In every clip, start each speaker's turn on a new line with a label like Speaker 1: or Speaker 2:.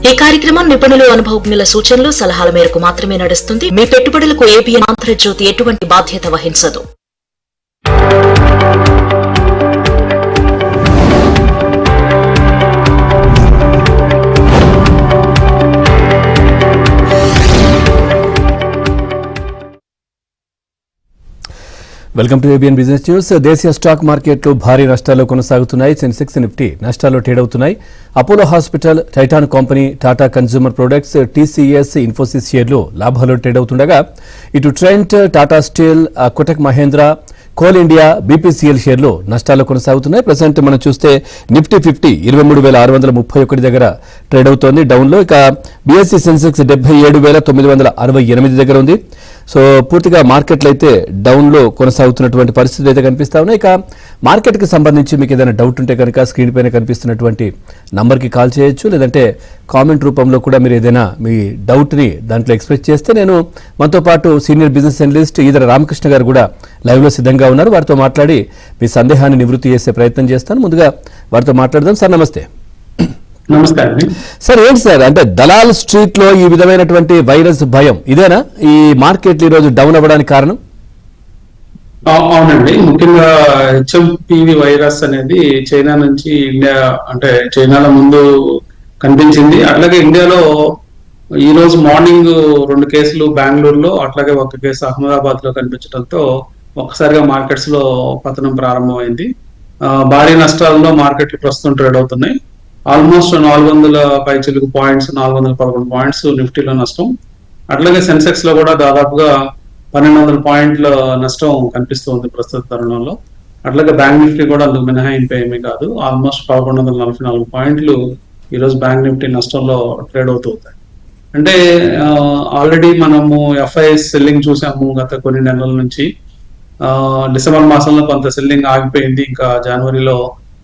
Speaker 1: ఈ కార్యక్రమం నిపుణులు, అనుభవజ్ఞుల సూచనలు, సలహాల మేరకు మాత్రమే నడుస్తుంది. మీ పెట్టుబడులకు ఏబిఎన్ ఆంధ్రజ్యోతి ఎటువంటి బాధ్యత వహించదు.
Speaker 2: Welcome to ABN business news. దేశీయ స్టాక్ మార్కెట్లు భారీ నష్టాల్లో కొనసాగుతున్నాయి. సెన్సెక్స్, నిఫ్టీ నష్టాల్లో ట్రేడ్ అవుతున్నాయి. Apollo hospital, Titan company, Tata consumer products, TCS, Infosys షేర్లు లాభాల్లో ట్రేడ్ అవుతుండగా ఇటు Trent, Tata steel, Kotak Mahindra, coal India, BPCL షేర్లు నష్టాల్లో కొనసాగుతున్నాయి. ప్రజెంట్ మనం చూస్తే నిఫ్టీ 50 23,631 దగ్గర ట్రేడ్ అవుతోంది డౌన్లో. ఇక బీఎస్సీ సెన్సెక్స్ 77,968 దగ్గర ఉంది. సో పూర్తిగా మార్కెట్లు అయితే డౌన్లో కొనసాగుతున్నటువంటి పరిస్థితులు అయితే కనిపిస్తా ఉన్నాయి. ఇక మార్కెట్కి సంబంధించి మీకు ఏదైనా డౌట్ ఉంటే కనుక స్క్రీన్ పైన కనిపిస్తున్నటువంటి నంబర్కి కాల్ చేయొచ్చు, లేదంటే కామెంట్ రూపంలో కూడా మీరు ఏదైనా మీ డౌట్ని దాంట్లో ఎక్స్ప్రెస్ చేస్తే నేను మనతో పాటు senior business analyst Eedara Ramakrishna గారు కూడా లైవ్లో సిద్ధంగా ఉన్నారు. వారితో మాట్లాడి మీ సందేహాన్ని నివృత్తి చేసే ప్రయత్నం చేస్తాను. ముందుగా వారితో మాట్లాడదాం. సార్ నమస్తే.
Speaker 3: నమస్కారం
Speaker 2: సార్. ఏంటి సార్, అంటే దలాల్ స్ట్రీట్ లో ఈ విధమైనటువంటి వైరస్ భయం ఇదేనా ఈ మార్కెట్ ఈ రోజు డౌన్ అవ్వడానికి కారణం?
Speaker 3: అవునండి, ముఖ్యంగా హెచ్ఎంపివి వైరస్ అనేది చైనా నుంచి ఇండియా, అంటే చైనాలో ముందు కనిపించింది. అట్లాగే ఇండియాలో ఈ రోజు మార్నింగ్ 2 కేసులు బెంగళూరులో, అట్లాగే 1 కేసు అహ్మదాబాద్ లో కనిపించడంతో ఒక్కసారిగా మార్కెట్స్ లో పతనం ప్రారంభమైంది. భారీ నష్టాల్లో మార్కెట్లు ప్రస్తుతం ట్రేడ్ అవుతున్నాయి. ఆల్మోస్ట్ 400 పైచిలుకు పాయింట్స్, 411 పాయింట్స్ నిఫ్టీలో నష్టం. అట్లాగే సెన్సెక్స్ లో కూడా దాదాపుగా 1200 పాయింట్ల నష్టం కనిపిస్తుంది ప్రస్తుత తరుణంలో. అట్లాగే బ్యాంక్ నిఫ్టీ కూడా అందుకు మినహాయింపు ఏమీ కాదు. ఆల్మోస్ట్ 1144 పాయింట్లు ఈరోజు బ్యాంక్ నిఫ్టీ నష్టంలో ట్రేడ్ అవుతుంది. అంటే ఆల్రెడీ మనము ఎఫ్ఐఎస్ సెల్లింగ్ చూసాము గత కొన్ని నెలల నుంచి. డిసెంబర్ మాసంలో కొంత సెల్లింగ్ ఆగిపోయింది. ఇంకా జనవరిలో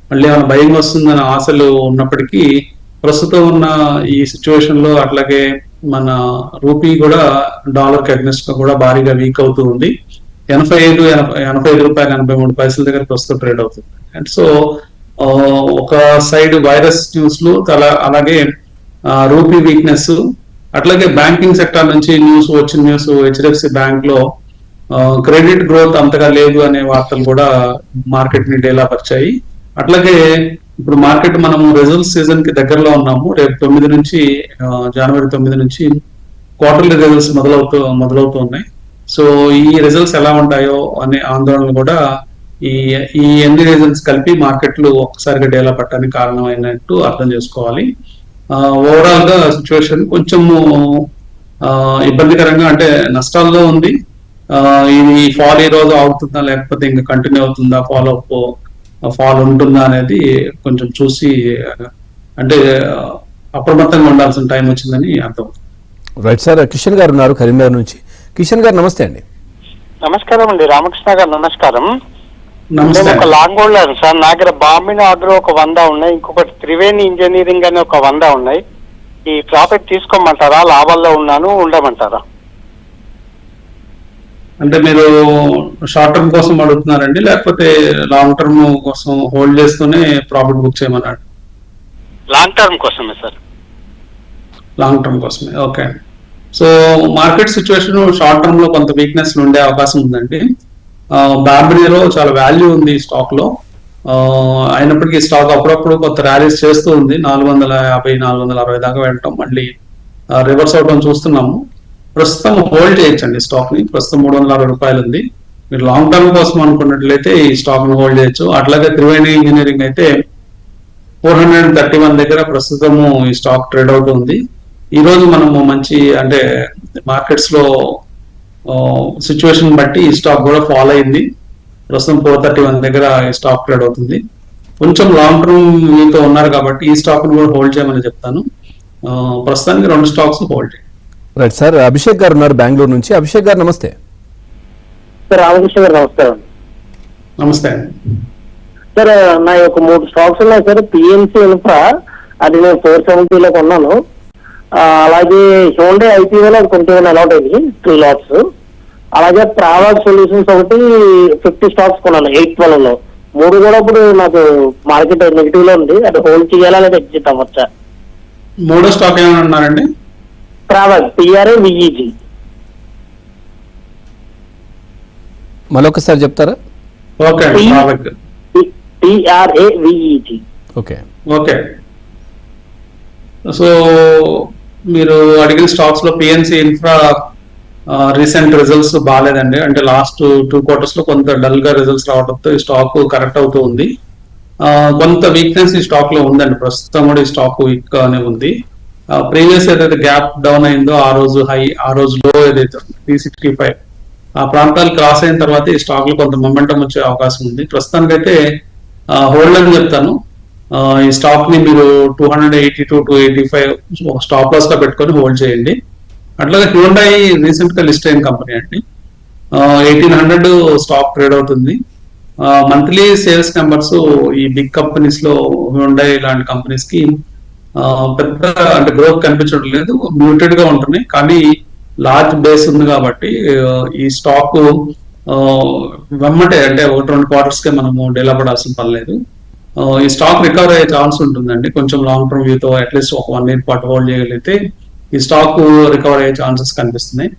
Speaker 3: మళ్ళీ ఏమైనా భయం వస్తుందన్న ఆశలు ఉన్నప్పటికీ ప్రస్తుతం ఉన్న ఈ సిచ్యువేషన్ లో, అట్లాగే మన రూపీ కూడా డాలర్ కి అగ్నెస్ట్ గా కూడా భారీగా వీక్ అవుతూ ఉంది. 85 రూపాయల 83 పైసల దగ్గర ప్రస్తుతం ట్రేడ్ అవుతుంది. అండ్ సో ఒక సైడ్ వైరస్ న్యూస్లు, అలాగే రూపీ వీక్నెస్, అట్లాగే బ్యాంకింగ్ సెక్టర్ నుంచి వచ్చిన న్యూస్ హెచ్డిఎఫ్సి బ్యాంక్ లో క్రెడిట్ గ్రోత్ అంతగా లేదు అనే వార్తలు కూడా మార్కెట్ ని డేలా పరిచాయి. అట్లాగే ఇప్పుడు మార్కెట్ మనము రిజల్ట్స్ సీజన్ కి దగ్గరలో ఉన్నాము. రేపు జనవరి 9 నుంచి క్వార్టర్లీ రిజల్ట్స్ మొదలవుతూ ఉన్నాయి. సో ఈ రిజల్ట్స్ ఎలా ఉంటాయో అనే ఆందోళనలు కూడా ఈ ఎన్ని రీజన్స్ కలిపి మార్కెట్లు ఒక్కసారిగా డేలా పట్టడానికి కారణమైనట్టు అర్థం చేసుకోవాలి. ఓవరాల్ గా సిచ్యువేషన్ కొంచెము ఇబ్బందికరంగా, అంటే నష్టాల్లో ఉంది. ఇది ఫాల్ ఈ రోజు ఆగుతుందా, లేకపోతే ఇంకా కంటిన్యూ అవుతుందా, ఫాల్ ఉంటుందా అనేది కొంచెం చూసి, అంటే అప్రమత్తంగా ఉండాల్సిన టైం వచ్చిందని అర్థం.
Speaker 2: Right sir. కిషన్ గారు ఉన్నారు కరీంనగర్ నుంచి. కిషన్ గారు నమస్తే అండి.
Speaker 4: నమస్కారం అండి. రామకృష్ణ గారు నమస్కారం. నేను ఒక లాంగ్ హోల్డర్ సార్. నా దగ్గర బాంబిన్ ఆర్డర్ ఒక 100 ఉన్నాయి, ఇంకొకటి త్రివేణి ఇంజనీరింగ్ అని ఒక 100 ఉన్నాయి. ఈ ప్రాఫిట్ తీసుకోమంటారా, లాభాల్లో ఉన్నాను, ఉండమంటారా?
Speaker 3: అంటే మీరు షార్ట్ టర్మ్ కోసం అడుగుతున్నారండి, లేకపోతే లాంగ్ టర్మ్ కోసం హోల్డ్ చేస్తూనే ప్రాఫిట్ బుక్ చేయమన్నాడు?
Speaker 4: లాంగ్ టర్మ్ కోసమే సార్.
Speaker 3: లాంగ్ టర్మ్ కోసమే, okay. So market situation short term లో కొంత వీక్నెస్ ఉండే అవకాశం ఉందండి. బార్బరీలో చాలా వాల్యూ ఉంది ఈ స్టాక్ లో. అయినప్పటికీ స్టాక్ అప్పుడప్పుడు కొంత ర్యాలీస్ చేస్తూ ఉంది. 450, 460 దాకా వెళ్ళటం, మళ్ళీ రివర్స్ అవటం చూస్తున్నాము. ప్రస్తుతం హోల్డ్ చేయొచ్చండి స్టాక్ ని. ప్రస్తుతం 360 రూపాయలు ఉంది. మీరు లాంగ్ టర్మ్ కోసం అనుకున్నట్లయితే ఈ స్టాక్ ని హోల్డ్ చేయొచ్చు. అట్లాగే త్రివేణి ఇంజనీరింగ్ అయితే 431 దగ్గర ప్రస్తుతము ఈ స్టాక్ ట్రేడ్ అవుతుంది. ఈ రోజు మనము మంచి, అంటే మార్కెట్స్ లో సిచ్యువేషన్ బట్టి ఈ స్టాక్ కూడా ఫాల్ అయింది. ప్రస్తుతం 431 దగ్గర ఈ స్టాక్ ట్రేడ్ అవుతుంది. కొంచెం లాంగ్ టర్మ్ వ్యూతో ఉన్నారు కాబట్టి ఈ స్టాక్ ని కూడా హోల్డ్ చేయమని చెప్తాను. ప్రస్తుతానికి 2 స్టాక్స్ హోల్డ్ చేయండి.
Speaker 2: Right sir. అభిషేక్ గారు ఉన్నారు బెంగళూరు నుంచి. అభిషేక్ గారు నమస్తే.
Speaker 5: రామకృష్ణ గారు నమస్కారం.
Speaker 3: నమస్తే
Speaker 5: సార్. నా యొక్క 3 స్టాక్స్ ఉన్నాయి సార్. పిఎన్సి ఇన్ఫ్రా, అది నేను 470లో కొన్నాను. అలాగే హ్యూండే ఐపీఓలో కొంచెం అలాట్ అయింది 3 లాట్స్. అలాగే ప్రావాగ్ సొల్యూషన్స్ ఒకటి 50 స్టాక్స్ కొన్నాను 812లో. 3 కూడా ఇప్పుడు నాకు మార్కెట్ నెగిటివ్ లో ఉంది. అది హోల్డ్ చేయాలా లేదా ఎగ్జిట్ అవ్వచ్చా?
Speaker 3: మూడో స్టాక్ ఏమైనా అన్నారండి?
Speaker 5: Travel TRAVEG.
Speaker 2: మరొకసారి చెప్తారా?
Speaker 3: ఓకే అండి, ట్రావెక్.
Speaker 5: TRAVEG.
Speaker 2: ఓకే.
Speaker 3: ఓకే, సో మీరు అడిగిన స్టాక్స్ లో పిఎన్సి ఇన్ఫ్రా రీసెంట్ రిజల్ట్స్ బాగాలేదండి. అంటే లాస్ట్ 2 quarters లో కొంత డల్ గా రిజల్ట్స్ రావడంతో ఈ స్టాక్ కరెక్ట్ అవుతూ ఉంది. కొంత వీక్నెస్ ఈ స్టాక్ లో ఉందండి. ప్రస్తుతం కూడా ఈ స్టాక్ వీక్ గానే ఉంది. ప్రీవియస్ ఏదైతే గ్యాప్ డౌన్ అయిందో ఆ రోజు హై, ఆ రోజు లో ఏదైతే 365 ఆ ప్రాంతాలు క్రాస్ అయిన తర్వాత ఈ స్టాక్ లో కొంత మొమెంటం వచ్చే అవకాశం ఉంది. ప్రస్తుతానికైతే హోల్డ్ అని చెప్తాను. ఈ స్టాక్ ని మీరు 280 to 285 స్టాప్ లాస్ గా పెట్టుకొని హోల్డ్ చేయండి. అట్లాగే హ్యూండై రీసెంట్ గా లిస్ట్ అయిన కంపెనీ అండి. 1800 స్టాక్ ట్రేడ్ అవుతుంది. మంత్లీ సేల్స్ నెంబర్స్ ఈ బిగ్ కంపెనీస్ లో హ్యూండై ఇలాంటి కంపెనీస్ కి పెద్ద అంటే గ్రోత్ కనిపించడం లేదు, మ్యూటెడ్ గా ఉంటున్నాయి. కానీ లార్జ్ బేస్ ఉంది కాబట్టి ఈ స్టాక్ వెమ్మటే అంటే 1-2 quarters కే మనము డీలా పడాల్సిన పని లేదు. ఈ స్టాక్ రికవర్ అయ్యే ఛాన్స్ ఉంటుందండి. కొంచెం లాంగ్ టర్మ్ వ్యూతో అట్లీస్ట్ ఒక 1 year పాటు హోల్డ్ చేయగలిగితే ఈ స్టాక్ రికవర్ అయ్యే ఛాన్సెస్ కనిపిస్తున్నాయి.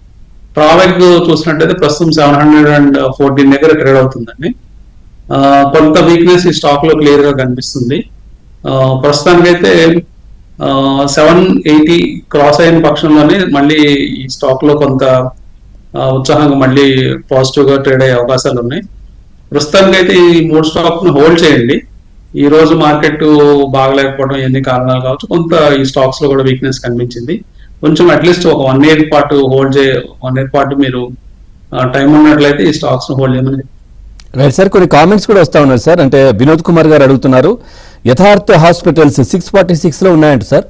Speaker 3: ట్రావెక్ చూసినట్టయితే ప్రస్తుతం 714 దగ్గర ట్రేడ్ అవుతుందండి. కొంత వీక్నెస్ ఈ స్టాక్ లో క్లియర్ గా కనిపిస్తుంది. ప్రస్తుతానికైతే 780 క్రాస్ అయిన పక్షంలోనే మళ్ళీ ఈ స్టాక్ లో కొంత ఉత్సాహంగా మళ్ళీ పాజిటివ్ గా ట్రేడ్ అయ్యే అవకాశాలు ఉన్నాయి. ప్రస్తుతానికైతే ఈ 3 స్టాక్ ను హోల్డ్ చేయండి. ఈ రోజు మార్కెట్ బాగలేకపోవడం ఎన్ని కారణాలు కావచ్చు, కొంత ఈ స్టాక్స్ లో కూడా వీక్నెస్ కనిపించింది. కొంచెం అట్లీస్ట్ ఒక 1 year పాటు హోల్డ్ 1 year పాటు మీరు టైం ఉన్నట్లయితే ఈ స్టాక్స్ ను హోల్డ్ చేయమని.
Speaker 2: రైట్ సార్, కొన్ని కామెంట్స్ కూడా వస్తా ఉన్నారు సార్. అంటే వినోద్ కుమార్ గారు అడుగుతున్నారు, యథార్థ హాస్పిటల్స్ 646 లో ఉన్నాయంట సార్.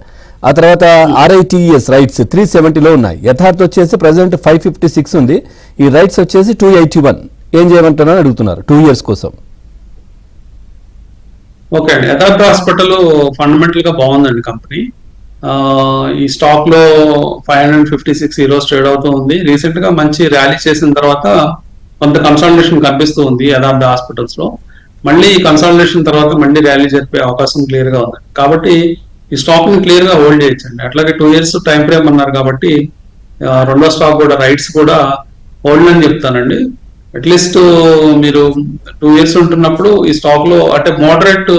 Speaker 2: ఆ తర్వాత RITES రైట్స్ 370 లో ఉన్నాయి. యథార్థ వచ్చేసి ప్రజెంట్ 556 ఉంది. ఈ రైట్స్ వచ్చేసి 281. ఏం చేయమంటున్నారని అడుగుతున్నారు 2 years కోసం.
Speaker 3: ఓకే అండి, యథార్థ హాస్పిటల్ ఫండమెంటల్ గా బాగుందండి కంపెనీ. ఈ స్టాక్ లో 556 ఈ రోజు ట్రేడ్ అవుతూ ఉంది. రీసెంట్ గా మంచి ర్యాలీ చేసిన తర్వాత కొంత కన్సాలిడేషన్ కనిపిస్తూ ఉంది యథార్థ హాస్పిటల్స్ లో. మళ్ళీ కన్సాలిడేషన్ తర్వాత మళ్ళీ ర్యాలీ జరిపే అవకాశం క్లియర్ గా ఉంది. కాబట్టి ఈ స్టాక్ ని క్లియర్ గా హోల్డ్ చేయొచ్చండి. అట్లాగే 2 years టైం ఫ్రేమ్ అన్నారు కాబట్టి రెండో స్టాక్ కూడా రైట్స్ కూడా హోల్డ్ అని చెప్తానండి. అట్లీస్ట్ మీరు 2 years ఉంటున్నప్పుడు ఈ స్టాక్ లో అంటే మోడరేట్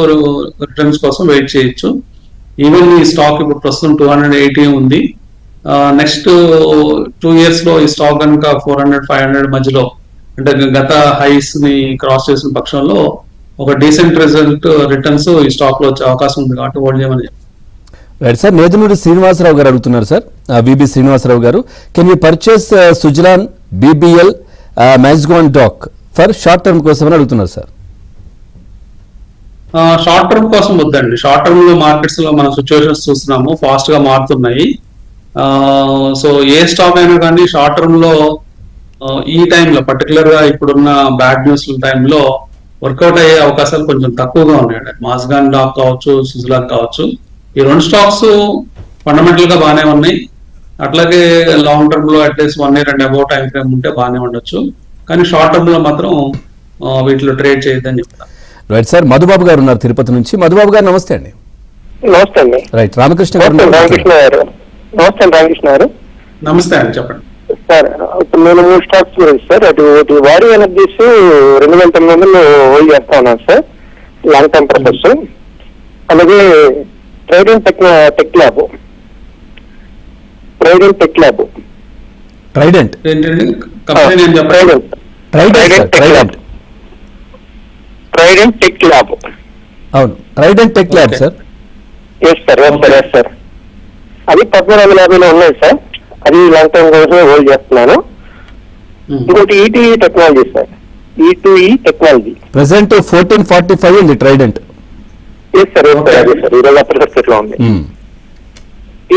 Speaker 3: రిటర్న్స్ కోసం వెయిట్ చేయొచ్చు. ఈవెన్ ఈ స్టాక్ ఇప్పుడు ప్రస్తుతం 280 ఉంది. నెక్స్ట్ 2 years లో ఈ స్టాక్ కనుక 400-500 మధ్యలో అంటే గత హైస్ ని క్రాస్ చేసిన పక్షంలో ఒక డీసెంట్ రిటర్న్స్ ఈ స్టాక్ లో వచ్చే అవకాశం ఉంది కాబట్టి హోల్డ్ చేయమని.
Speaker 2: రైట్ సార్, నేదునూరి శ్రీనివాసరావు గారు అడుగుతున్నారు sir. VB Srinivasa Rao garu, can you purchase Suzlon BBL Mazagon dock for short term కోసం అని అడుగుతున్నారు సార్.
Speaker 3: షార్ట్ టర్మ్ కోసం వద్దండి. షార్ట్ టర్మ్ లో మార్కెట్స్ లో మన సిచ్యువేషన్స్ చూస్తున్నాము, ఫాస్ట్ గా మారుతున్నాయి. సో ఏ స్టాక్ అయినా కానీ షార్ట్ టర్మ్ లో ఈ టైంలో పర్టికులర్ గా ఇప్పుడున్న బ్యాడ్ న్యూస్ టైంలో వర్కౌట్ అయ్యే అవకాశాలు కొంచెం తక్కువగా ఉన్నాయండి. మాజ్గాన్ డాక్ కావచ్చు, సుజలాన్ కావచ్చు, ఈ 2 స్టాక్స్ ఫండమెంటల్ గా బాగానే ఉన్నాయి. అట్లాగే లాంగ్ టర్మ్ లో at least 1 year and above time frame ఉంటే బాగానే ఉండొచ్చు. కానీ షార్ట్ టర్మ్ లో మాత్రం వీటిలో ట్రేడ్ చేయొద్దని చెప్తాను.
Speaker 2: రైట్ సార్, మధుబాబు గారు ఉన్నారు తిరుపతి నుంచి. మధుబాబు గారు నమస్తే అండి.
Speaker 5: నమస్తే అండి.
Speaker 2: రైట్, రామకృష్ణ గారు.
Speaker 5: రామకృష్ణ గారు నమస్తే. రామకృష్ణ గారు
Speaker 3: నమస్తే అండి, చెప్పండి
Speaker 5: సార్. ఇప్పుడు నేను 3 స్టాక్స్ గురించి సార్, అటు వారి ఎనర్జీస్ 2009 హోల్డ్ చేస్తా ఉన్నాను సార్, లాంగ్ టర్మ్ పర్పస్. అలాగే ట్రైడెంట్ టెక్ ల్యాబ్
Speaker 2: ట్రైడెంట్
Speaker 3: ఏంటండి కంపెనీ నేను చెప్పండి.
Speaker 5: Trident tech lab.
Speaker 2: అవును, Trident tech lab sir.
Speaker 5: Yes sir. అది 1450 ఉన్నాయి సార్. అది లాంగ్ టర్మ్ కోసం హోల్డ్ చేస్తున్నాను. ఇంకోటి ETE technology sir, E2E technology.
Speaker 2: Present 1445 ఉంది ట్రైడెంట్.
Speaker 5: ఎస్ సార్, అదే సార్, ఈరోజు అప్పర్ సర్క్యూట్ లో ఉంది.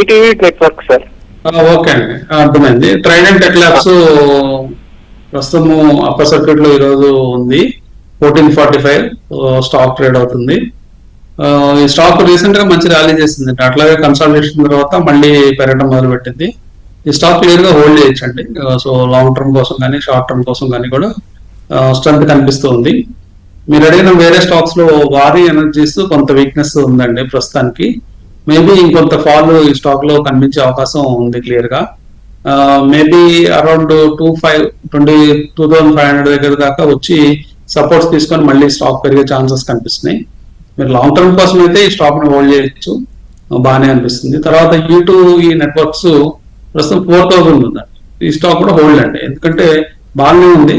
Speaker 5: ETE network sir.
Speaker 3: ఓకే అండి, అర్థమైంది. ట్రైడెంట్ టెక్ ల్యాబ్స్ ప్రస్తుతం అప్పర్ సర్క్యూట్ లో ఈరోజు ఉంది. 1445 స్టాక్ ట్రేడ్ అవుతుంది. ఈ స్టాక్ రీసెంట్ గా మంచి ర్యాలీ చేసింది. అట్లాగే కన్సాలిడేషన్ తర్వాత మళ్ళీ పెరగడం మొదలు పెట్టింది. ఈ స్టాక్ క్లియర్ గా హోల్డ్ చేయొచ్చండి. సో లాంగ్ టర్మ్ కోసం కానీ షార్ట్ టర్మ్ కోసం కానీ కూడా స్ట్రెంత్ కనిపిస్తుంది. మీరు అడిగిన వేరే స్టాక్స్ లో వారి ఎనర్జీస్ కొంత వీక్నెస్ ఉందండి ప్రస్తుతానికి. మేబీ ఇంకొంత ఫాల్ ఈ స్టాక్ లో కనిపించే అవకాశం ఉంది క్లియర్ గా. మేబీ అరౌండ్ 2500 దగ్గర దాకా వచ్చి సపోర్ట్స్ తీసుకొని మళ్ళీ స్టాక్ పెరిగే ఛాన్సెస్ కనిపిస్తున్నాయి. మీరు లాంగ్ టర్మ్ కోసం అయితే ఈ స్టాక్ ని హోల్డ్ చేయొచ్చు, బాగానే అనిపిస్తుంది. తర్వాత ఈ నెట్వర్క్స్ ప్రస్తుతం 4000 ఉందండి. ఈ స్టాక్ కూడా హోల్డ్ అండి, ఎందుకంటే బాగానే ఉంది.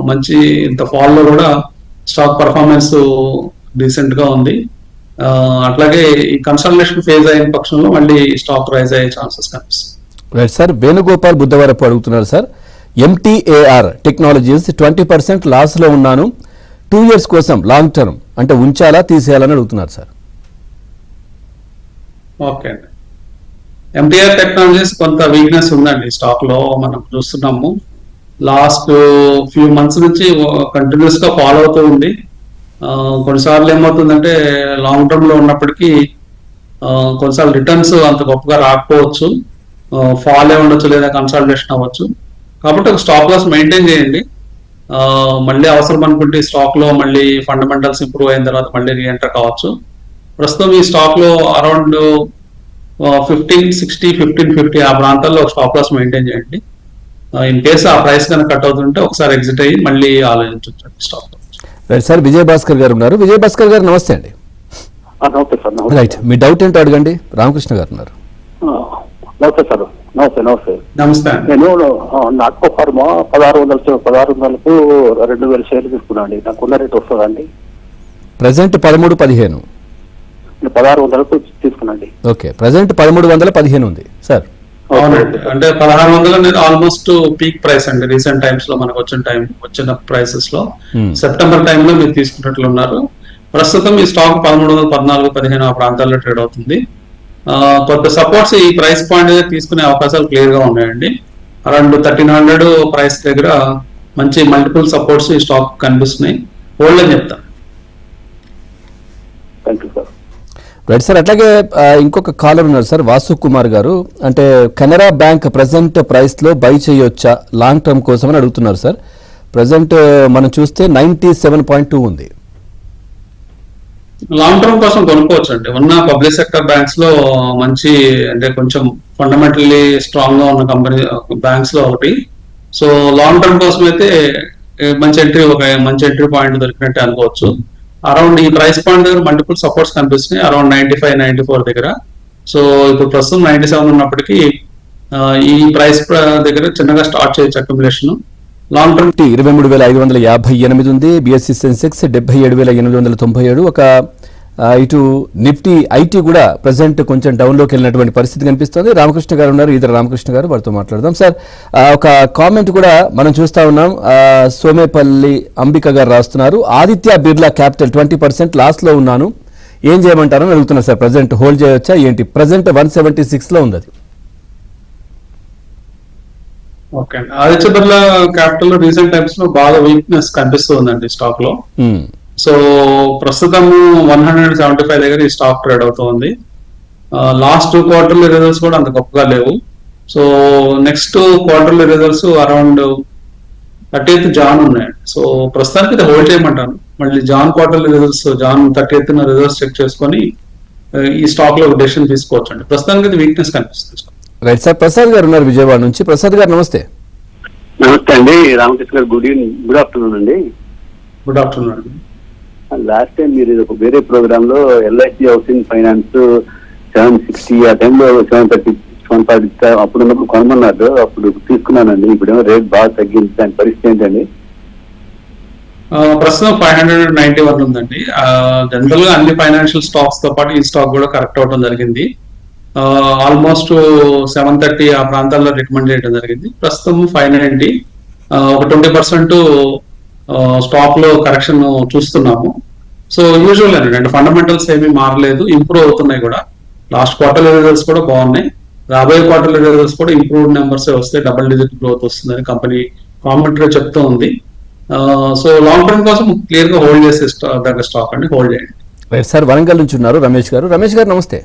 Speaker 3: మంచి ఇంత ఫాల్ లో కూడా స్టాక్ పర్ఫార్మెన్స్ డీసెంట్ గా ఉంది. అట్లాగే ఈ కన్సల్టేషన్ ఫేజ్ అయిన పక్షంలో మళ్ళీ స్టాక్ రైజ్ అయ్యే ఛాన్సెస్ కనిపిస్తుంది.
Speaker 2: రైట్ సార్, వేణుగోపాల్ బుద్ధవరపు అడుగుతున్నారు సార్, MTAR టెక్నాలజీస్ 20% లాస్ లో ఉన్నాను, 2 years కోసం లాంగ్ టర్మ్ అంటే ఉంచాలా తీసేయాలని అడుగుతున్నారు సార్.
Speaker 3: ఓకే అండి, MTAR టెక్నాలజీస్ కొంత వీక్నెస్ ఉందండి స్టాక్ లో, మనం చూస్తున్నాము. లాస్ట్ ఫ్యూ మంత్స్ నుంచి కంటిన్యూస్ గా ఫాలో అవుతూ ఉంది. కొన్నిసార్లు ఏమవుతుందంటే లాంగ్ టర్మ్ లో ఉన్నప్పటికీ కొన్నిసార్లు రిటర్న్స్ అంత గొప్పగా రాకపోవచ్చు, ఫాల్ ఉండొచ్చు లేదా కన్సల్టేషన్ అవ్వచ్చు. కాబట్టి ఒక స్టాప్ లాస్ మెయింటైన్ చేయండి. మళ్ళీ అవసరం అనుకుంటే స్టాక్ లో మళ్ళీ ఫండమెంటల్స్ ఇంప్రూవ్ అయిన తర్వాత మళ్ళీ రీఎంటర్ కావచ్చు. ప్రస్తుతం ఈ స్టాక్ లో అరౌండ్ 1560, 1550 ఆ ప్రాంతాల్లో స్టాప్ లాస్ మెయింటైన్ చేయండి. ఇన్ కేసు ఆ ప్రైస్ కనుక కట్ అవుతుంటే ఒకసారి ఎగ్జిట్ అయ్యి మళ్ళీ ఆలోచించవచ్చు stock.
Speaker 2: Right sir, Vijay Bhaskar గారు ఉన్నారు. విజయ్ భాస్కర్ గారు నమస్తే అండి.
Speaker 5: నమస్తే సార్.
Speaker 2: రైట్, మీ డౌట్ ఏంటో అడగండి. రామకృష్ణ గారు ఉన్నారు.
Speaker 5: నమస్తే సార్. నమస్తే.
Speaker 3: నమస్తే.
Speaker 5: నేను నాట్కో ఫార్మా 1600కు 2000 షేర్లు తీసుకున్నా అండి. నాకున్న రేట్ వస్తుందా అండి?
Speaker 2: ప్రజెంట్ 13-15.
Speaker 5: 1600కు తీసుకున్నాండి.
Speaker 2: ఓకే, ప్రజెంట్ 1315 ఉంది సార్.
Speaker 3: అవునండి, అంటే 1600 అనేది ఆల్మోస్ట్ పీక్ ప్రైస్ అండి రీసెంట్ టైమ్స్ లో మనకు వచ్చిన ప్రైసెస్ లో. సెప్టెంబర్ టైంలో మీరు తీసుకున్నట్లు ఉన్నారు. ప్రస్తుతం ఈ స్టాక్ 1300, 14, 15 ఆ ప్రాంతాల్లో ట్రేడ్ అవుతుంది. కొంత సపోర్ట్స్ ఈ ప్రైస్ పాయింట్ తీసుకునే అవకాశాలు క్లియర్ గా ఉన్నాయండి. అరౌండ్ 1300 ప్రైస్ దగ్గర మంచి మల్టిపుల్ సపోర్ట్స్ ఈ స్టాక్ కనిపిస్తున్నాయి. హోల్డ్ అని చెప్తాను.
Speaker 5: Thank you sir.
Speaker 2: Right sir, అట్లాగే ఇంకొక కాలర్ ఉన్నారు సార్, వాసు కుమార్ గారు. అంటే కెనరా బ్యాంక్ ప్రజెంట్ ప్రైస్ లో బై చేయొచ్చా లాంగ్ టర్మ్ కోసం అని అడుగుతున్నారు సార్. ప్రజెంట్ మనం చూస్తే 97.2 ఉంది.
Speaker 3: లాంగ్ టర్మ్ కోసం కొనుక్కోవచ్చు అండి. ఉన్న పబ్లిక్ సెక్టర్ బ్యాంక్స్ లో మంచి, అంటే కొంచెం ఫండమెంటల్లీ స్ట్రాంగ్ గా ఉన్న కంపెనీ బ్యాంక్స్ లో ఒకటి. సో లాంగ్ టర్మ్ కోసం అయితే మంచి ఎంట్రీ పాయింట్ దొరికినట్టే అనుకోవచ్చు. అరౌండ్ ఈ ప్రైస్ పాయింట్ దగ్గర మల్టిపుల్ సపోర్ట్స్ కనిపిస్తున్నాయి, అరౌండ్ 95, 94 దగ్గర. సో ఇప్పుడు ప్రస్తుతం 97 ఉన్నప్పటికీ ఈ ప్రైస్ దగ్గర చిన్నగా స్టార్ట్ చేయొచ్చు అక్యుములేషన్. లాంగ్ టర్మ్
Speaker 2: 23,558 ఉంది. BSE సెన్సెక్స్ 77,897. ఒక ఇటు నిఫ్టీ ఐటీ కూడా ప్రజెంట్ కొంచెం డౌన్ లోకి వెళ్ళినటువంటి పరిస్థితి కనిపిస్తుంది. రామకృష్ణ గారు ఉన్నారు, ఇద్దరు రామకృష్ణ గారు, వారితో మాట్లాడదాం సార్. ఒక కామెంట్ కూడా మనం చూస్తా ఉన్నాం, సోమేపల్లి అంబిక గారు రాస్తున్నారు, ఆదిత్య బిర్లా క్యాపిటల్ 20% లాస్ లో ఉన్నాను, ఏం చేయమంటారని అడుగుతున్నారు సార్. ప్రజెంట్ హోల్డ్ చేయొచ్చా ఏంటి? ప్రజెంట్ 176 లో ఉంది అది.
Speaker 3: ఓకే అండి, Aditya Birla capital recent times లో బాగా వీక్నెస్ కనిపిస్తుందండి స్టాక్ లో. సో ప్రస్తుతం 175 దగ్గర ఈ స్టాక్ ట్రేడ్ అవుతుంది. లాస్ట్ 2 quarterly రిజల్ట్స్ కూడా అంత గొప్పగా లేవు. So next quarterly results around 30th Jan ఉన్నాయండి. సో ప్రస్తుతానికి ఇది హోల్డ్ చేయమంటాను. మళ్ళీ Jan quarterly results Jan 30th results check చేసుకొని ఈ స్టాక్ లో డెసిషన్ తీసుకోవచ్చు అండి. ప్రస్తుతానికి ఇది వీక్నెస్ కనిపిస్తుంది.
Speaker 2: రైట్ సార్, ప్రసాద్ గారు ఉన్నారు విజయవాడ నుంచి. ప్రసాద్ గారు నమస్తే.
Speaker 6: నమస్తే అండి, రామకృష్ణ గారు. గుడ్ ఆఫ్టర్నూన్ అండి.
Speaker 3: గుడ్ ఆఫ్టర్నూన్ అండి.
Speaker 6: లాస్ట్ టైం మీరు ఒక వేరే ప్రోగ్రామ్ లో LIC హౌసింగ్ ఫైనాన్స్ 760 ఆ టైంలో 730 అప్పుడు ఉన్నప్పుడు కొనమన్నారు, అప్పుడు తీసుకున్నానండి. ఇప్పుడేమో రేట్ బాగా తగ్గింది, దాని పరిస్థితి ఏంటండి?
Speaker 3: ప్రస్తుతం 591 ఉందండి. జనరల్ గా అన్ని ఫైనాన్షియల్ స్టాక్స్ తో పాటు ఈ స్టాక్ కూడా కరెక్ట్ అవడం జరిగింది. ఆల్మోస్ట్ 730 ఆ ప్రాంతాల్లో రికమెండ్ చేయడం జరిగింది. ప్రస్తుతం 590, ఒక 20% స్టాక్ లో కరెక్షన్ చూస్తున్నాము. సో యూజువల్ అంటే ఫండమెంటల్స్ ఏమీ మారలేదు, ఇంప్రూవ్ అవుతున్నాయి కూడా. లాస్ట్ క్వార్టర్లీ రిజల్ట్స్ కూడా బాగున్నాయి. రాబోయే క్వార్టర్లీ రిజల్ట్స్ కూడా ఇంప్రూవ్డ్ నెంబర్స్ వస్తాయి, డబుల్ డిజిట్ గ్రోత్ వస్తుందని కంపెనీ కామెంటరీ చెప్తూ ఉంది. సో లాంగ్ టర్మ్ కోసం క్లియర్ గా హోల్డ్ చేసే దగ్గర స్టాక్ అండి, హోల్డ్ చేయండి.
Speaker 2: రైట్ సార్, వరంగల్ నుంచి ఉన్నారు రమేష్ గారు. రమేష్ గారు నమస్తే.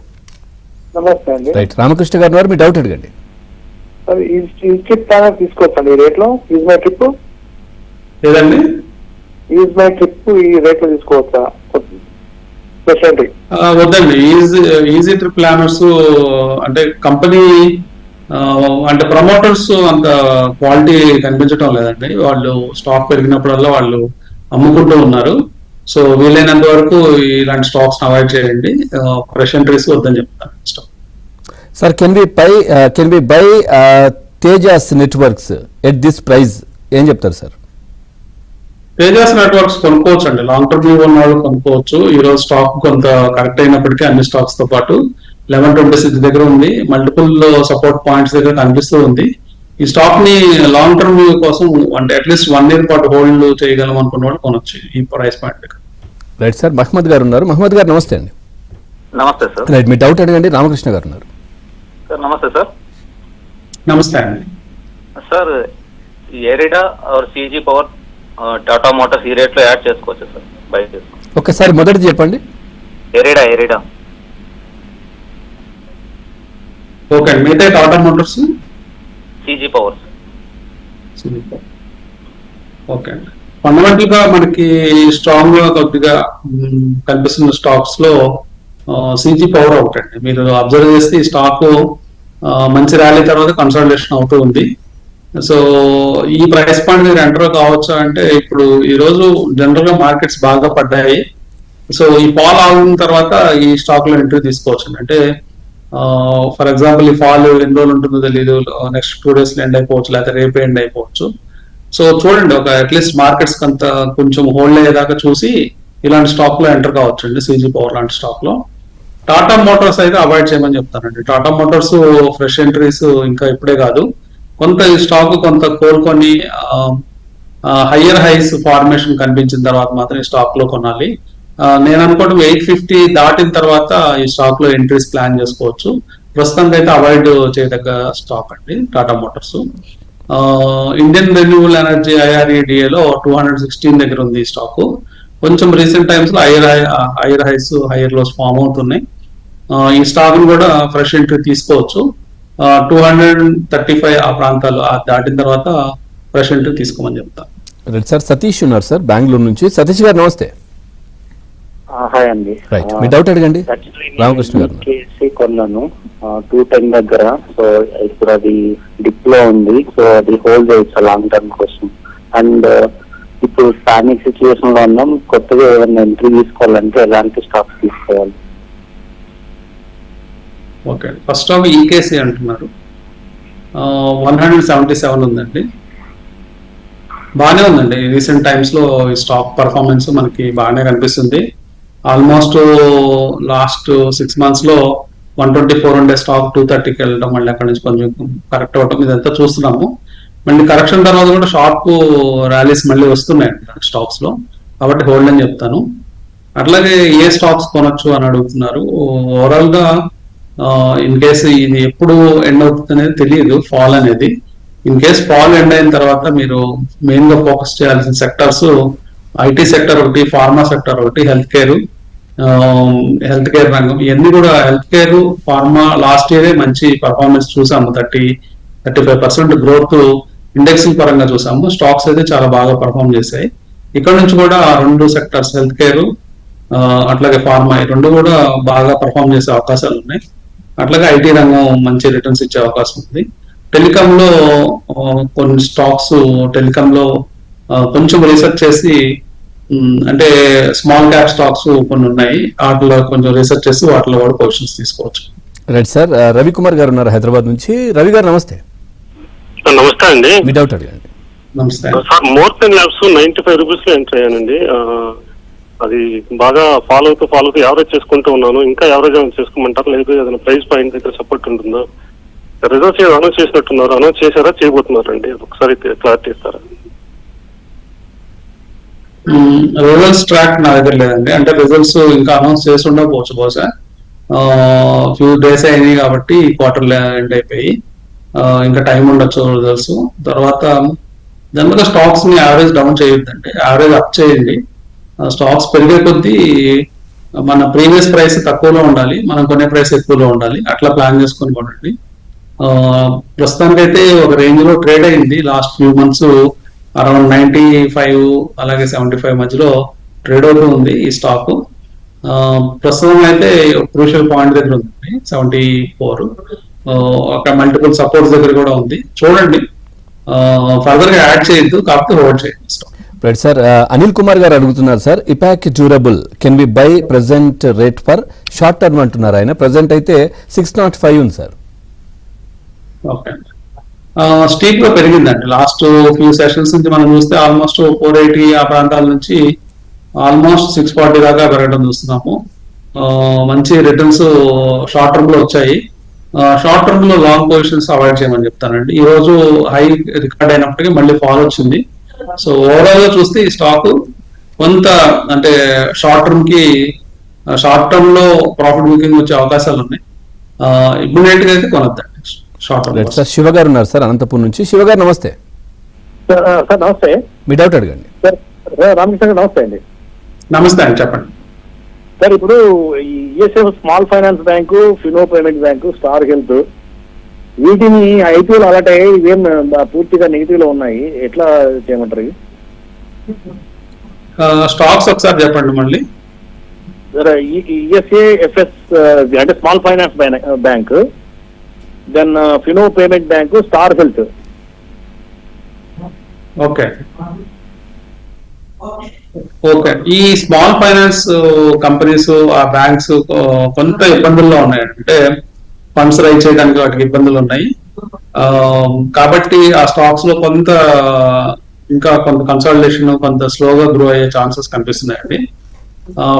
Speaker 5: నమస్తే అండి.
Speaker 2: రైట్, రామకృష్ణ గారు ఉన్నారు, మీ డౌట్ అడగండి.
Speaker 5: ట్రిప్ ప్లాన్ తీసుకోవచ్చండి ఈ రేట్ లో? ఈజ్ మై ట్రిప్
Speaker 3: లేదండి,
Speaker 5: ఈ రేట్ లో తీసుకోవచ్చా? స్పెషాలిటీ.
Speaker 3: వద్దండి, ఈజీ ట్రిప్ ప్లానర్స్ అంటే కంపెనీ అంటే ప్రమోటర్స్ అంత క్వాలిటీ కనిపించడం లేదండి. వాళ్ళు స్టాక్ పెరిగినప్పుడల్లా వాళ్ళు అమ్ముకుంటూ ఉన్నారు. సో వీలైనంత వరకు ఇలాంటి స్టాక్స్ అవాయిడ్ చేయండి. ఫ్రెష్ ఎంట్రీస్ వద్దని చెప్తాను.
Speaker 2: Sir, can we buy Tejas networks at this price? ఏం చెప్తారు సార్?
Speaker 3: తేజాస్ నెట్వర్క్స్ కొనుక్కోవచ్చు అండి. లాంగ్ టర్మ్ వ్యూ ఉన్న వాళ్ళు కొనుక్కోవచ్చు. ఈ రోజు స్టాక్ కొంత కరెక్ట్ అయినప్పటికీ అన్ని స్టాక్స్ తో పాటు 1126 దగ్గర ఉంది. మల్టిపుల్ సపోర్ట్ పాయింట్స్ దగ్గర కనిపిస్తూ ఉంది. ఈ స్టాక్ ని లాంగ్ టర్మ్ వ్యూ కోసం అంటే అట్లీస్ట్ 1 year పాటు హోల్డ్ చేయగలం అనుకున్న వాళ్ళు కొనొచ్చు ఈ ప్రైస్ పాయింట్ దగ్గర.
Speaker 2: రైట్ సార్, మహమ్మద్ గారు ఉన్నారు. మహమ్మద్ గారు నమస్తే అండి.
Speaker 7: నమస్తే సార్.
Speaker 2: రైట్, మీ డౌట్ అడగండి. రామకృష్ణ గారు ఉన్నారు.
Speaker 7: సార్ నమస్తే సార్.
Speaker 3: నమస్తే అండి.
Speaker 7: సార్ ఎరిడా or CG power Tata motors ఈ రేట్ లో యాడ్ చేసుకోవచ్చు సార్, బై చేసుకోవచ్చు.
Speaker 2: ఒక్కసారి మొదటి చెప్పండి.
Speaker 7: ఎరిడా
Speaker 3: ఓకే అండి. మిగతా Tata motors,
Speaker 7: CG powers.
Speaker 3: Okay అండి. ఫండమెంటల్ గా మనకి స్ట్రాంగ్ గా కొద్దిగా కనిపిస్తున్న స్టాక్స్ లో సిజీ పవర్ ఒకటండి. మీరు అబ్జర్వ్ చేస్తే ఈ స్టాక్ మంచి ర్యాలీ తర్వాత కన్సల్టేషన్ అవుతూ ఉంది. సో ఈ ప్రైస్ పాయింట్ మీరు ఎంటర్ కావచ్చా అంటే, ఇప్పుడు ఈ రోజు జనరల్ గా మార్కెట్స్ బాగా పడ్డాయి. సో ఈ ఫాల్ ఆగిన తర్వాత ఈ స్టాక్ లో ఎంట్రీ తీసుకోవచ్చు. అంటే ఫర్ ఎగ్జాంపుల్ ఈ ఫాల్ ఎన్ని రోజులు ఉంటుందో తెలియదు, నెక్స్ట్ 2 days లో ఎండ్ అయిపోవచ్చు, లేకపోతే రేపు ఎండ్ అయిపోవచ్చు. సో చూడండి, ఒక అట్లీస్ట్ మార్కెట్స్ అంత కొంచెం హోల్డ్ అయ్యేదాకా చూసి ఇలాంటి స్టాక్ లో ఎంటర్ కావచ్చు అండి. సిజీ పవర్ లాంటి స్టాక్ లో. టాటా మోటార్స్ అయితే అవాయిడ్ చేయమని చెప్తానండి. టాటా మోటార్స్ ఫ్రెష్ ఎంట్రీస్ ఇంకా ఇప్పుడే కాదు, కొంత ఈ స్టాక్ కొంత కోలుకొని హయ్యర్ హైస్ ఫార్మేషన్ కనిపించిన తర్వాత మాత్రం ఈ స్టాక్ లో కొనాలి. నేను అనుకోవడం 850 దాటిన తర్వాత ఈ స్టాక్ లో ఎంట్రీస్ ప్లాన్ చేసుకోవచ్చు. ప్రస్తుతానికి అయితే అవాయిడ్ చేయదగ్గ స్టాక్ అండి Tata motors. Indian renewable energy IREDA లో 216 దగ్గర ఉంది ఈ స్టాక్. కొంచెం రీసెంట్ టైమ్స్ లో higher highs higher lows form అవుతున్నాయి. ఈ స్టాక్ ను కూడా ఫ్రెష్ ఎంట్రీ తీసుకోవచ్చు. 235 ఆ ప్రాంతాలు దాటిన తర్వాత ఫ్రెష్ ఎంట్రీ తీసుకోమని చెప్తా.
Speaker 2: రైట్ సార్, సతీష్ ఉన్నారు సార్ బెంగళూరు నుంచి. సతీష్ గారు నమస్తే.
Speaker 8: హాయ్ అండి.
Speaker 2: రైట్, మీ డౌట్ అడగండి. రామకృష్ణ గారు.
Speaker 8: కేసీ కొన్నాను 210 దగ్గర. సో ఇప్పుడు అది డిప్ లో ఉంది. సో అది హోల్డ్ చేయొచ్చు లాంగ్ టర్మ్ కోసం. అండ్ ఇప్పుడు పానిక్ సిచ్యువేషన్ లో ఉన్నాం. కొత్తగా ఏమైనా ఎంట్రీ తీసుకోవాలంటే ఎలాంటి స్టాక్స్ తీసుకోవాలి?
Speaker 3: ఓకే, ఫస్ట్ స్టాక్ ఈకేసీ అంటున్నారు. 177 ఉందండి. బాగానే ఉందండి. రీసెంట్ టైమ్స్ లో ఈ స్టాక్ పర్ఫార్మెన్స్ మనకి బాగానే కనిపిస్తుంది. ఆల్మోస్ట్ లాస్ట్ 6 months లో 124 ఉండే స్టాక్ 230కి వెళ్ళడం, మళ్ళీ అక్కడి నుంచి కొంచెం కరెక్ట్ అవటం ఇదంతా చూస్తున్నాము. మళ్ళీ కరెక్షన్ తర్వాత కూడా షార్ప్ ర్యాలీస్ మళ్ళీ వస్తున్నాయండి స్టాక్స్ లో. కాబట్టి హోల్డ్ అని చెప్తాను. అట్లాగే ఏ స్టాక్స్ కొనొచ్చు అని అడుగుతున్నారు. ఓవరాల్ గా ఇన్ కేసు ఇది ఎప్పుడు ఎండ్ అవుతుంది అనేది తెలియదు, ఫాల్ అనేది. ఇన్ కేస్ ఫాల్ ఎండ్ అయిన తర్వాత మీరు మెయిన్ గా ఫోకస్ చేయాల్సిన సెక్టర్స్ ఐటీ సెక్టర్ ఒకటి, ఫార్మా సెక్టర్ ఒకటి, హెల్త్ కేర్ రంగం. ఇవన్నీ కూడా హెల్త్ కేర్, ఫార్మా లాస్ట్ ఇయరే మంచి పర్ఫార్మెన్స్ చూసాము. 35% గ్రోత్ ఇండెక్స్ పరంగా చూసాము. స్టాక్స్ అయితే చాలా బాగా పర్ఫార్మ్ చేశాయి. ఇక్కడ నుంచి కూడా 2 సెక్టర్స్ హెల్త్ కేర్ అట్లాగే ఫార్మా ఈ 2 కూడా బాగా పర్ఫార్మ్ చేసే అవకాశాలు ఉన్నాయి. అట్లాగే ఐటీ రంగం మంచి రిటర్న్స్ ఇచ్చే అవకాశం ఉంది. టెలికామ్ లో కొన్ని స్టాక్స్ టెలికామ్ లో కొంచెం రీసెర్చ్ చేసి, అంటే స్మాల్ క్యాప్ స్టాక్స్ కొన్ని ఉన్నాయి, వాటిలో కొంచెం రీసెర్చ్ చేసి వాటిలో కూడా పొజిషన్స్ తీసుకోవచ్చు.
Speaker 2: రైట్ సార్, రవికుమార్ గారు ఉన్నారు హైదరాబాద్ నుంచి. రవి గారు నమస్తే.
Speaker 9: నమస్తే అండి.
Speaker 2: మీ డౌట్ అడగండి.
Speaker 3: నమస్తే
Speaker 9: సార్. మోర్టన్ ల్యాబ్స్ 95 రూపీస్ లో ఎంటర్ అయ్యానండి. అది బాగా ఫాలో అవుతూ యావరేజ్ చేసుకుంటూ ఉన్నాను. ఇంకా యావరేజ్ చేసుకోమంటారు, లేదు ఏదైనా ప్రైస్ పాయింట్ దగ్గర సపోర్ట్ ఉంటుందో? రిజల్ట్స్ అనౌన్స్ చేసినట్టున్నారు, అనౌన్స్ చేశారా, చేయబోతున్నారండి? ఒకసారి క్లారిటీ ఇస్తారా?
Speaker 3: రిజల్ట్స్ ట్రాక్ నా దగ్గర లేదండి. అంటే రిజల్ట్స్ ఇంకా అనౌన్స్ చేసి ఉండకపోవచ్చు, బహుశా ఫ్యూ డేస్ అయినాయి కాబట్టి క్వార్టర్ ఎండ్ అయిపోయి ఇంకా టైం ఉండొచ్చు రిజల్ట్స్ తర్వాత. జనరల్ గా స్టాక్స్ ని యావరేజ్ డౌన్ చేయొద్దండి, యావరేజ్ అప్ చేయండి. స్టాక్స్ పెరిగే కొద్దీ మన ప్రీవియస్ ప్రైస్ తక్కువలో ఉండాలి, మనం కొనే ప్రైస్ ఎక్కువలో ఉండాలి. అట్లా ప్లాన్ చేసుకొని కొనండి. ప్రస్తుతానికైతే ఒక రేంజ్ లో ట్రేడ్ అయింది. లాస్ట్ ఫ్యూ మంత్స్ అరౌండ్ 95 అలాగే 75 మధ్యలో ట్రేడ్ అవుతూ ఉంది ఈ స్టాక్. ప్రస్తుతం అయితే క్రూషియల్ పాయింట్ దగ్గర ఉంది 74. అక్కడ మల్టిపుల్ సపోర్ట్స్ దగ్గర కూడా ఉంది. చూడండి, ఫర్దర్ గా యాడ్ చేయొద్దు, కాకపోతే హోల్డ్ చేయండి.
Speaker 2: రైట్ సార్, అనిల్ కుమార్ గారు అడుగుతున్నారు sir, Epack durable can be buy present rate for short term అంటున్నారు ఆయన. ప్రెసెంట్ అయితే 605 ఉంది సార్.
Speaker 3: ఓకే, స్టీప్ గా పెరిగిందండి. లాస్ట్ ఫ్యూ సెషన్స్ నుంచి మనం చూస్తే ఆల్మోస్ట్ 480 ఆ ప్రాంతాల నుంచి ఆల్మోస్ట్ 640 దాకా పెరగడం చూస్తున్నాము. మంచి రిటర్న్స్ షార్ట్ టర్మ్ లో వచ్చాయి. షార్ట్ టర్మ్ లో లాంగ్ పొజిషన్స్ అవాయిడ్ చేయమని చెప్తానండి. ఈ రోజు హై రికార్డ్ అయినప్పటికీ మళ్ళీ ఫాల్ వచ్చింది. సో ఓవరాల్ గా చూస్తే ఈ స్టాక్ కొంత అంటే షార్ట్ టర్మ్ లో ప్రాఫిట్ బుకింగ్ వచ్చే అవకాశాలు ఉన్నాయి. ఇమ్మీడియట్ గా అయితే కొనొద్దండి షార్ట్ టర్మ్.
Speaker 2: సార్ శివ గారు ఉన్నారు సార్ అనంతపూర్ నుంచి. శివ గారు నమస్తే.
Speaker 5: సార్ నమస్తే.
Speaker 2: మీ డౌట్ అడగండి.
Speaker 5: సార్ రామకృష్ణ గారు నమస్తే అండి.
Speaker 3: నమస్తే అండి, చెప్పండి
Speaker 5: సార్. ఇప్పుడు ESF small finance bank, Fino payment bank, star health, వీటిని ఐపీఎల్ అలాట్ అయ్యాయి. ఇవేం పూర్తిగా నెగిటివ్ లో ఉన్నాయి, ఎట్లా చేయమంటారు?
Speaker 3: స్టాక్స్ ఒకసారి చెప్పండి మళ్ళీ.
Speaker 5: సార్ ఈఎస్ఏఎఫ్ఎస్ అంటే small finance bank, then Fino payment bank, star health.
Speaker 3: Okay, ఈ స్మాల్ ఫైనాన్స్ కంపెనీస్, ఆ బ్యాంక్స్ కొంత ఇబ్బందుల్లో ఉన్నాయి. అంటే ఫండ్స్ రైజ్ చేయడానికి వాటికి ఇబ్బందులు ఉన్నాయి. కాబట్టి ఆ స్టాక్స్ లో కొంత కన్సాలిడేషన్, కొంత స్లోగా గ్రో అయ్యే ఛాన్సెస్ కనిపిస్తున్నాయండి.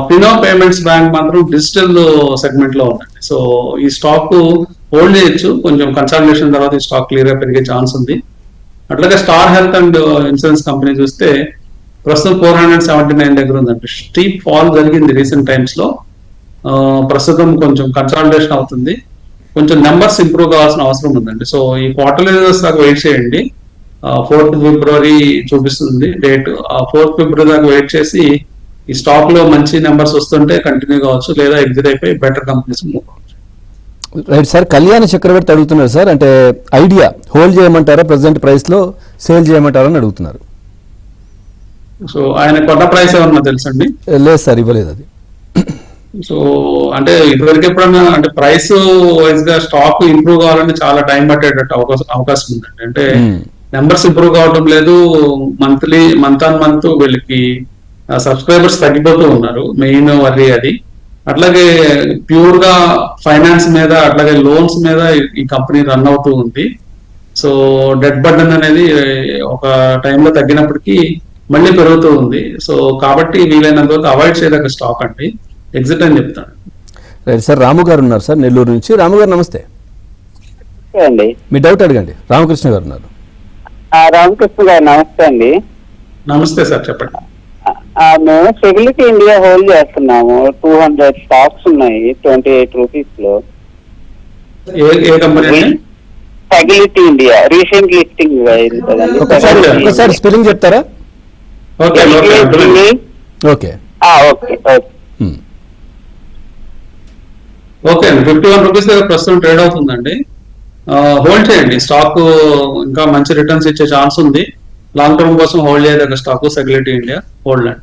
Speaker 3: ఫినో పేమెంట్స్ బ్యాంక్ మాత్రం డిజిటల్ సెగ్మెంట్ లో ఉందండి. సో ఈ స్టాక్ హోల్డ్ చేయొచ్చు, కొంచెం కన్సాలిడేషన్ తర్వాత ఈ స్టాక్ క్లియర్ గా పెరిగే ఛాన్స్ ఉంది. అట్లాగే star health and insurance company చూస్తే ప్రస్తుతం 479 దగ్గర ఉందండి. స్టీప్ ఫాల్ జరిగింది రీసెంట్ టైమ్స్ లో. ప్రస్తుతం కొంచెం కన్సాలిడేషన్ అవుతుంది, కొంచెం నెంబర్స్ ఇంప్రూవ్ కావాల్సిన అవసరం ఉందండి. సో ఈ క్వార్టర్లీ రిజల్ట్స్ దాకా వెయిట్ చేయండి. 4th February చూపిస్తుంది డేట్. 4th February దాకా వెయిట్ చేసి ఈ స్టాక్ లో మంచి నెంబర్స్ వస్తుంటే కంటిన్యూ కావచ్చు, లేదా ఎగ్జిట్ అయిపోయి బెటర్ కంపెనీస్ మూవ్ కావచ్చు.
Speaker 2: రైట్ సార్, కళ్యాణ చక్రవర్తి అడుగుతున్నారు సార్, అంటే ఐడియా హోల్డ్ చేయమంటారా, ప్రెసెంట్ ప్రైస్ లో సేల్ చేయమంటారా అని అడుగుతున్నారు.
Speaker 3: సో ఆయన కొత్త ప్రైస్ ఏమన్నా తెలుసండి?
Speaker 2: లేదు సార్, ఇవ్వలేదు అది.
Speaker 3: సో అంటే ఇదివరకు ఎప్పుడన్నా అంటే ప్రైస్ వైజ్ గా స్టాక్ ఇంప్రూవ్ కావాలంటే చాలా టైం పట్టేటట్టు అవకాశం ఉందండి. అంటే నెంబర్స్ ఇంప్రూవ్ కావడం లేదు, మంత్ ఆన్ మంత్ వీళ్ళకి సబ్స్క్రైబర్స్ తగ్గిపోతూ ఉన్నారు, మెయిన్ వర్రీ అది. అట్లాగే ప్యూర్ గా ఫైనాన్స్ మీద, అట్లాగే లోన్స్ మీద ఈ కంపెనీ రన్ అవుతూ ఉంది. సో డెట్ బర్డెన్ అనేది ఒక టైంలో తగ్గినప్పటికీ మళ్ళీ పెరుగుతూ ఉంది. సో కాబట్టి వీలైనంత వరకు అవాయిడ్ చేయదగ్గ స్టాక్ అండి, ఎగ్జిట్ అని చెప్తాను.
Speaker 2: రైట్ సార్, రాము గారు ఉన్నారు సార్ నెల్లూరు నుంచి. రాము గారు నమస్తే
Speaker 8: అండి.
Speaker 2: మీ డౌట్ అడగండి. రామకృష్ణ గారు ఉన్నారు.
Speaker 8: రామకృష్ణ గారు నమస్తే అండి.
Speaker 3: నమస్తే సార్, చెప్పండి.
Speaker 8: మేము సెక్యూరిటీ ఇండియా హోల్డ్ చేస్తున్నాము. 200 స్టాక్స్ ఉన్నాయి 28 రూపీస్ లో.
Speaker 3: ఏ కంపెనీ అండి?
Speaker 8: సెక్యూరిటీ ఇండియా రీసెంట్ లిస్టింగ్ అయింది కదండి.
Speaker 2: ఒకసారి స్పెల్లింగ్ చెప్తారా?
Speaker 3: ఓకే ఓకే
Speaker 8: ఓకే
Speaker 3: ఓకే అండి. 51 రూపీస్ దగ్గర ప్రస్తుతం ట్రేడ్ అవుతుందండి. హోల్డ్ చేయండి, స్టాక్ ఇంకా మంచి రిటర్న్స్ ఇచ్చే ఛాన్స్ ఉంది. లాంగ్ టర్మ్ కోసం హోల్డ్ చేయదగ్గ స్టాక్ సెక్యూరిటీ ఇండియా, హోల్డ్ అండి.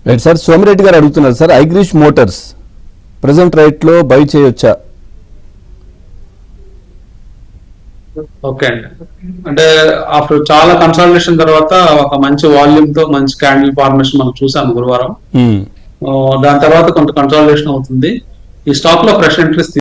Speaker 2: రైట్ సార్, సోమిరెడ్డి గారు అడుగుతున్నారు సార్, ఐగ్రీష్ మోటార్స్ ప్రెసెంట్ రైట్ లో బై చేయొచ్చా?
Speaker 3: ఓకే అండి. అంటే ఆఫ్టర్ చాలా కన్సల్టేషన్ తర్వాత ఒక మంచి వాల్యూమ్ తో మంచి క్యాండిల్ ఫార్మేషన్ మనం చూసాము గురువారం. దాని తర్వాత కొంత కన్సల్టేషన్ అవుతుంది. ఈ స్టాక్ లో ఫ్రెష్ ఎంట్రీస్